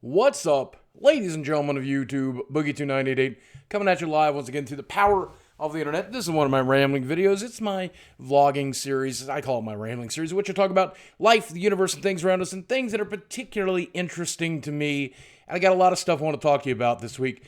What's up, ladies and gentlemen of YouTube, Boogie2988, coming at you live once again through the power of the internet. This is one of my rambling videos. It's my vlogging series. I call it my rambling series, in which I talk about life, the universe, and things around us, and things that are particularly interesting to me. And I got a lot of stuff I want to talk to you about this week.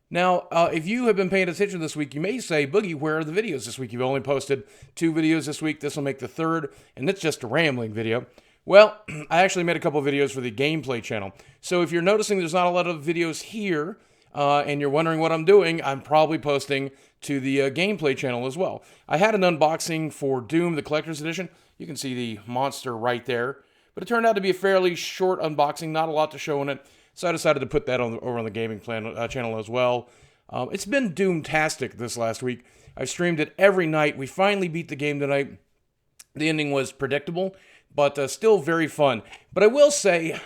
Now, if you have been paying attention this week, you may say, Boogie, where are the videos this week? You've only posted 2 videos this week. This will make the 3rd, and it's just a rambling video. Well, I actually made a couple videos for the gameplay channel. So if you're noticing there's not a lot of videos here, and you're wondering what I'm doing, I'm probably posting to the gameplay channel as well. I had an unboxing for DooM, the Collector's Edition. You can see the monster right there. But it turned out to be a fairly short unboxing, not a lot to show in it. So I decided to put that over on the gaming channel as well. It's been Doom-tastic this last week. I've streamed it every night. We finally beat the game tonight. The ending was predictable, but still very fun. But I will say,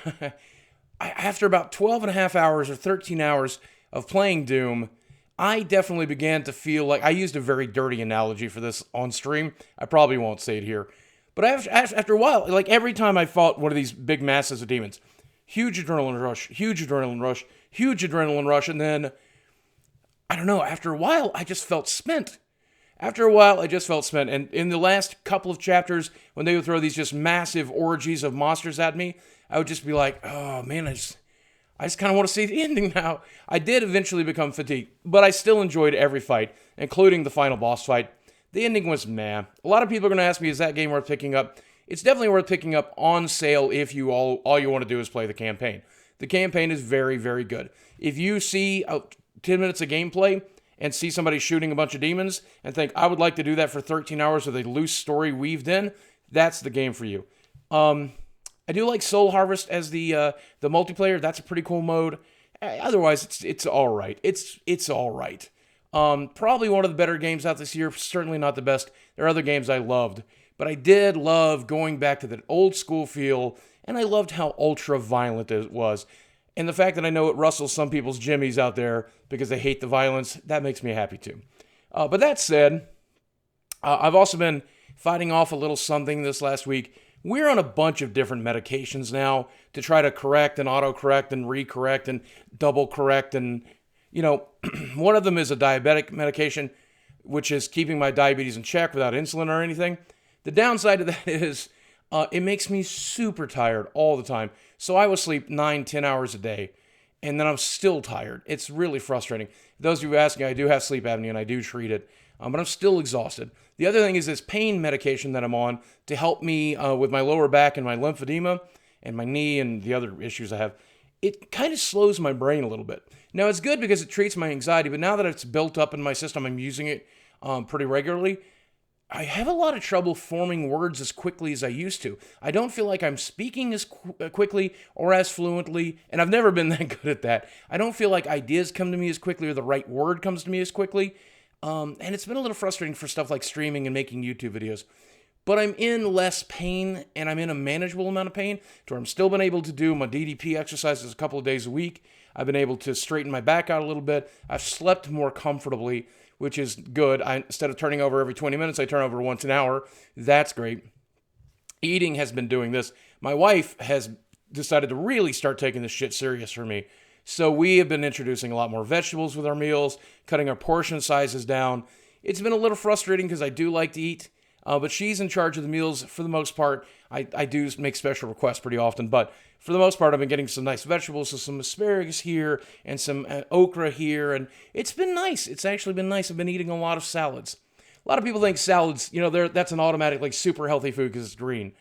after about 12 and a half hours or 13 hours of playing Doom, I definitely began to feel like, I used a very dirty analogy for this on stream. I probably won't say it here. But after a while, like every time I fought one of these big masses of demons, huge adrenaline rush, huge adrenaline rush, huge adrenaline rush, and then, I don't know, after a while, I just felt spent. After a while, I just felt spent, and in the last couple of chapters, when they would throw these just massive orgies of monsters at me, I would just be like, oh man, I just kind of want to see the ending now. I did eventually become fatigued, but I still enjoyed every fight, including the final boss fight. The ending was meh. A lot of people are going to ask me, is that game worth picking up? It's definitely worth picking up on sale if you all you want to do is play the campaign. The campaign is very, very good. If you see 10 minutes of gameplay and see somebody shooting a bunch of demons and think, I would like to do that for 13 hours with a loose story weaved in, that's the game for you. I do like Soul Harvest as the multiplayer. That's a pretty cool mode. Otherwise, it's all right. It's all right. Probably one of the better games out this year. Certainly not the best. There are other games I loved. But I did love going back to that old school feel, and I loved how ultra-violent it was. And the fact that I know it rustles some people's jimmies out there because they hate the violence, that makes me happy too. But that said, I've also been fighting off a little something this last week. We're on a bunch of different medications now to try to correct and autocorrect and recorrect and double correct. And, you know, one of them is a diabetic medication, which is keeping my diabetes in check without insulin or anything. The downside of that is it makes me super tired all the time. So I will sleep 9-10 hours a day, and then I'm still tired. It's really frustrating. Those of you asking, I do have sleep apnea, and I do treat it, but I'm still exhausted. The other thing is this pain medication that I'm on to help me with my lower back and my lymphedema and my knee and the other issues I have. It kind of slows my brain a little bit. Now, it's good because it treats my anxiety, but now that it's built up in my system, I'm using it pretty regularly. I have a lot of trouble forming words as quickly as I used to. I don't feel like I'm speaking as quickly or as fluently, and I've never been that good at that. I don't feel like ideas come to me as quickly or the right word comes to me as quickly. And it's been a little frustrating for stuff like streaming and making YouTube videos. But I'm in less pain, and I'm in a manageable amount of pain, to where I'm still been able to do my DDP exercises a couple of days a week. I've been able to straighten my back out a little bit. I've slept more comfortably, which is good. Instead of turning over every 20 minutes, I turn over once an hour. That's great. Eating has been doing this. My wife has decided to really start taking this shit serious for me. So we have been introducing a lot more vegetables with our meals, cutting our portion sizes down. It's been a little frustrating because I do like to eat, but she's in charge of the meals for the most part. I do make special requests pretty often, but for the most part, I've been getting some nice vegetables, so some asparagus here and some okra here, and it's been nice. It's actually been nice. I've been eating a lot of salads. A lot of people think salads, you know, that's an automatic, like, super healthy food because it's green.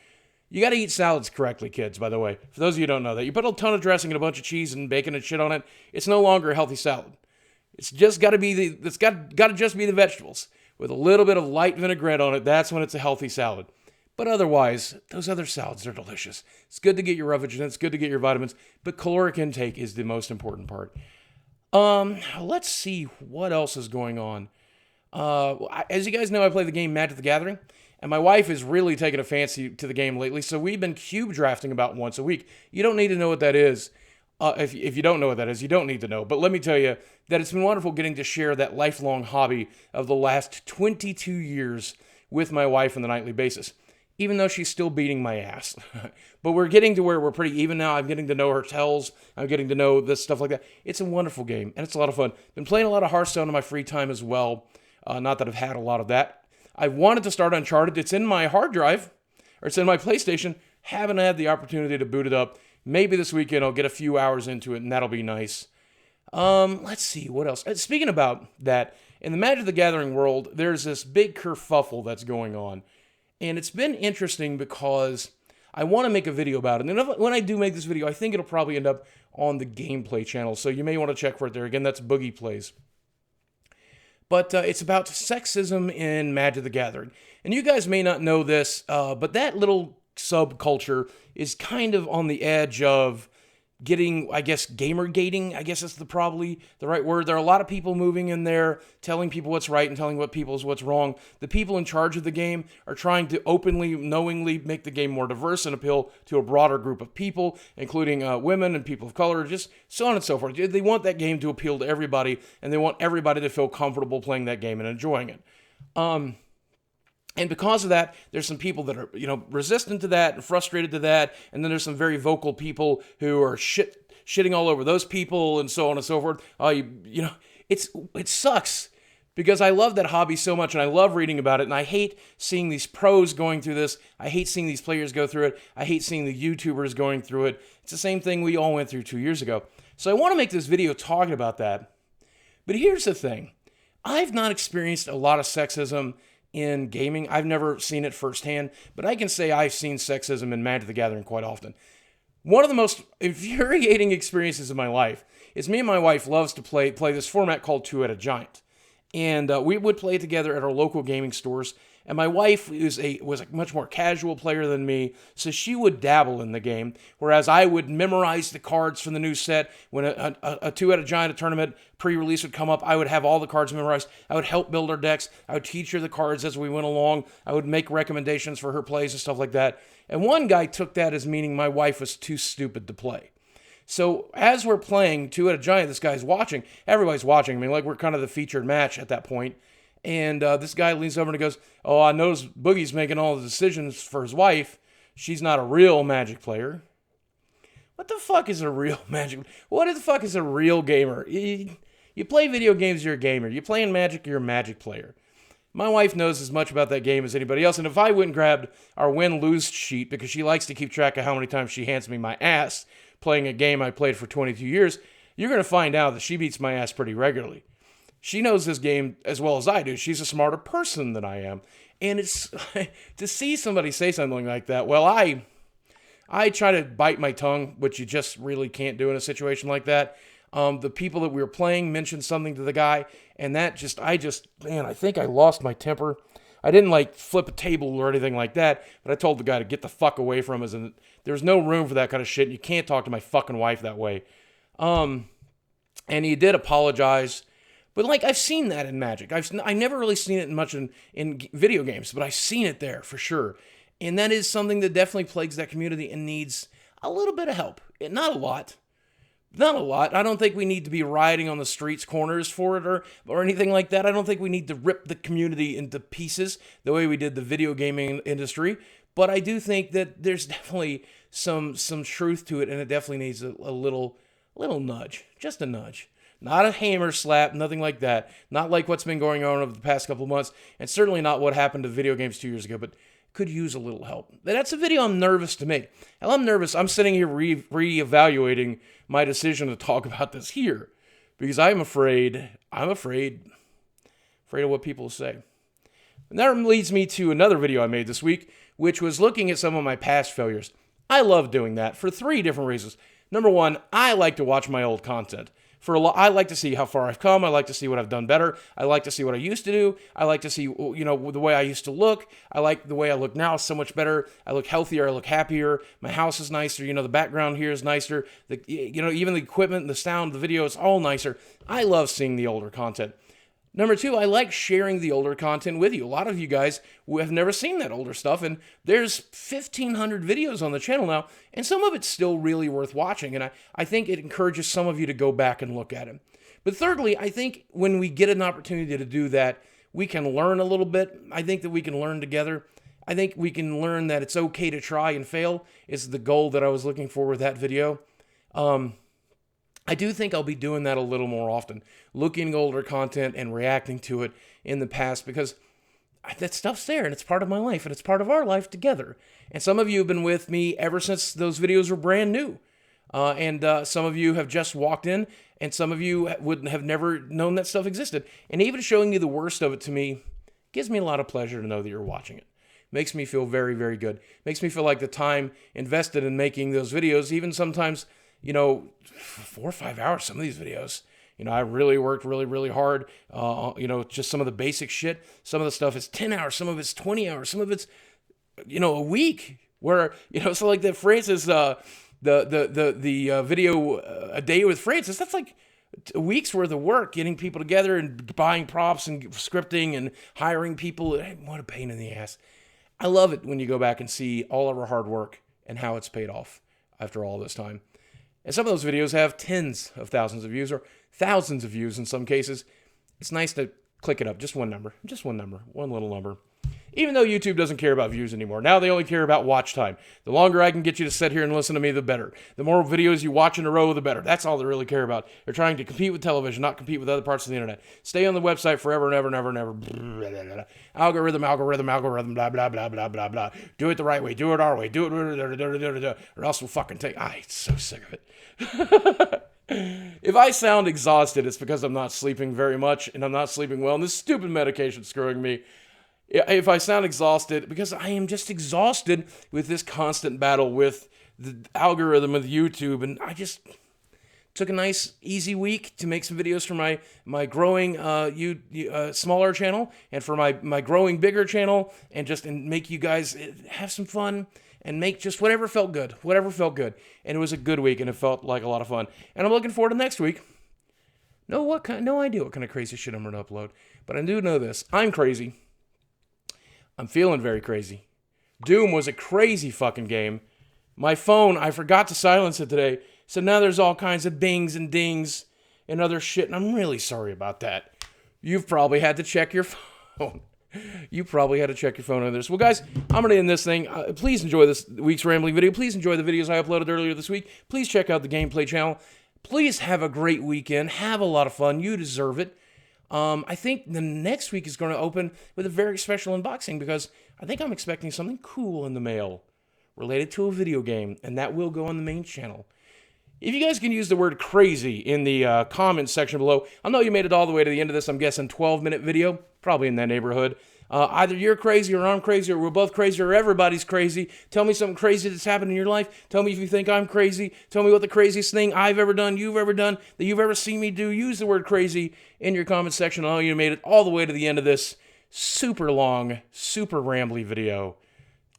You got to eat salads correctly, kids, by the way. For those of you who don't know that. You put a ton of dressing and a bunch of cheese and bacon and shit on it, it's no longer a healthy salad. It's just got to be it's got to just be the vegetables with a little bit of light vinaigrette on it. That's when it's a healthy salad. But otherwise, those other salads are delicious. It's good to get your roughage in, it's good to get your vitamins, but caloric intake is the most important part. Let's see what else is going on. As you guys know, I play the game Magic the Gathering, and my wife has really taken a fancy to the game lately, so we've been cube drafting about once a week. You don't need to know what that is. If you don't know what that is, you don't need to know. But let me tell you that it's been wonderful getting to share that lifelong hobby of the last 22 years with my wife on a nightly basis. even though she's still beating my ass. But we're getting to where we're pretty even now. I'm getting to know her tells. I'm getting to know this stuff like that. It's a wonderful game, and it's a lot of fun. Been playing a lot of Hearthstone in my free time as well. Not that I've had a lot of that. I wanted to start Uncharted. It's in my hard drive, or it's in my PlayStation. Haven't had the opportunity to boot it up. Maybe this weekend I'll get a few hours into it, and that'll be nice. Let's see, what else? Speaking about that, in the Magic the Gathering world, there's this big kerfuffle that's going on. And it's been interesting because I want to make a video about it. And when I do make this video, I think it'll probably end up on the gameplay channel. So you may want to check for it there. Again, that's Boogie Plays. But it's about sexism in Magic the Gathering. And you guys may not know this, but that little subculture is kind of on the edge of getting, I guess, gamergating. I guess that's probably the right word. There are a lot of people moving in there, telling people what's right and telling people what's wrong. The people in charge of the game are trying to openly, knowingly make the game more diverse and appeal to a broader group of people, including women and people of color, just so on and so forth. They want that game to appeal to everybody, and they want everybody to feel comfortable playing that game and enjoying it. And because of that, there's some people that are, resistant to that and frustrated to that. And then there's some very vocal people who are shitting all over those people and so on and so forth. It sucks because I love that hobby so much and I love reading about it. And I hate seeing these pros going through this. I hate seeing these players go through it. I hate seeing the YouTubers going through it. It's the same thing we all went through 2 years ago. So I want to make this video talking about that. But here's the thing. I've not experienced a lot of sexism in gaming. I've never seen it firsthand, but I can say I've seen sexism in Magic the Gathering quite often. One of the most infuriating experiences of my life is me and my wife loves to play this format called Two-Headed Giant. And we would play it together at our local gaming stores. And my wife was a much more casual player than me, so she would dabble in the game, whereas I would memorize the cards from the new set. When a Two-Headed Giant tournament pre-release would come up, I would have all the cards memorized. I would help build her decks. I would teach her the cards as we went along. I would make recommendations for her plays and stuff like that. And one guy took that as meaning my wife was too stupid to play. So as we're playing Two-Headed Giant, this guy's watching. Everybody's watching. I mean, like we're kind of the featured match at that point. And this guy leans over and he goes, "Oh, I notice Boogie's making all the decisions for his wife. She's not a real Magic player." What the fuck is a real Magic? What the fuck is a real gamer? You play video games, you're a gamer. You play in Magic, you're a Magic player. My wife knows as much about that game as anybody else. And if I went and grabbed our win-lose sheet, because she likes to keep track of how many times she hands me my ass playing a game I played for 22 years, you're going to find out that she beats my ass pretty regularly. She knows this game as well as I do. She's a smarter person than I am. And it's to see somebody say something like that, well, I try to bite my tongue, which you just really can't do in a situation like that. The people that we were playing mentioned something to the guy, and I think I lost my temper. I didn't flip a table or anything like that, but I told the guy to get the fuck away from us, and there's no room for that kind of shit. You can't talk to my fucking wife that way. And he did apologize. But I've seen that in Magic. I never really seen it much in video games, but I've seen it there for sure. And that is something that definitely plagues that community and needs a little bit of help. Not a lot. Not a lot. I don't think we need to be rioting on the streets corners for it or anything like that. I don't think we need to rip the community into pieces the way we did the video gaming industry. But I do think that there's definitely some truth to it, and it definitely needs a little nudge. Just a nudge. Not a hammer slap, nothing like that. Not like what's been going on over the past couple of months, and certainly not what happened to video games 2 years ago, but could use a little help. That's a video I'm nervous to make. And I'm nervous. I'm sitting here re-evaluating my decision to talk about this here because I'm afraid of what people say. And that leads me to another video I made this week, which was looking at some of my past failures. I love doing that for 3 different reasons. Number one, I like to watch my old content. I like to see how far I've come. I like to see what I've done better. I like to see what I used to do. I like to see, the way I used to look. I like the way I look now so much better. I look healthier. I look happier. My house is nicer. The background here is nicer. Even the equipment, the sound, the video, it's all nicer. I love seeing the older content. Number 2, I like sharing the older content with you. A lot of you guys have never seen that older stuff, and there's 1,500 videos on the channel now, and some of it's still really worth watching, and I think it encourages some of you to go back and look at them. But thirdly, I think when we get an opportunity to do that, we can learn a little bit. I think that we can learn together. I think we can learn that it's okay to try and fail is the goal that I was looking for with that video. I do think I'll be doing that a little more often, looking at older content and reacting to it in the past, because that stuff's there and it's part of my life and it's part of our life together. And some of you have been with me ever since those videos were brand new. And some of you have just walked in, and some of you would have never known that stuff existed. And even showing you the worst of it to me gives me a lot of pleasure to know that you're watching it. Makes me feel very, very good. Makes me feel like the time invested in making those videos, even sometimes, 4 or 5 hours, some of these videos. I really worked really, really hard. Just some of the basic shit. Some of the stuff is 10 hours. Some of it's 20 hours. Some of it's, a week. Where, so like the Francis, the video, A Day with Francis, that's like a week's worth of work, getting people together and buying props and scripting and hiring people. What a pain in the ass. I love it when you go back and see all of our hard work and how it's paid off after all this time. And some of those videos have tens of thousands of views or thousands of views in some cases. It's nice to click it up. Just one number, one little number. Even though YouTube doesn't care about views anymore. Now they only care about watch time. The longer I can get you to sit here and listen to me, the better. The more videos you watch in a row, the better. That's all they really care about. They're trying to compete with television, not compete with other parts of the internet. Stay on the website forever and ever and ever and ever. Blah, blah, blah. Algorithm, blah, blah, blah, blah, blah, blah. Do it the right way. Do it our way. Do it, or else we'll fucking take... I'm so sick of it. If I sound exhausted, it's because I'm not sleeping very much and I'm not sleeping well, and this stupid medication's screwing me. If I sound exhausted, because I am just exhausted with this constant battle with the algorithm of YouTube, and I just took a nice, easy week to make some videos for my growing smaller channel and for my growing bigger channel, and make you guys have some fun and make just whatever felt good. And it was a good week, and it felt like a lot of fun. And I'm looking forward to next week. No idea what kind of crazy shit I'm going to upload, but I do know this. I'm crazy. I'm feeling very crazy. DooM was a crazy fucking game. My phone, I forgot to silence it today, so now there's all kinds of bings and dings and other shit, and I'm really sorry about that. You've probably had to check your phone. On this. Well, guys, I'm going to end this thing. Please enjoy this week's rambling video. Please enjoy the videos I uploaded earlier this week. Please check out the gameplay channel. Please have a great weekend. Have a lot of fun. You deserve it. I think the next week is going to open with a very special unboxing, because I think I'm expecting something cool in the mail related to a video game, and that will go on the main channel. If you guys can use the word crazy in the comments section below, I know you made it all the way to the end of this, I'm guessing 12-minute video, probably in that neighborhood. Either you're crazy or I'm crazy or we're both crazy or everybody's crazy. Tell me something crazy that's happened in your life. Tell me if you think I'm crazy. Tell me what the craziest thing I've ever done, you've ever done, that you've ever seen me do. Use the word crazy in your comment section. I know you made it all the way to the end of this super long, super rambly video.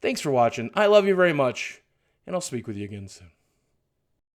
Thanks for watching. I love you very much, and I'll speak with you again soon.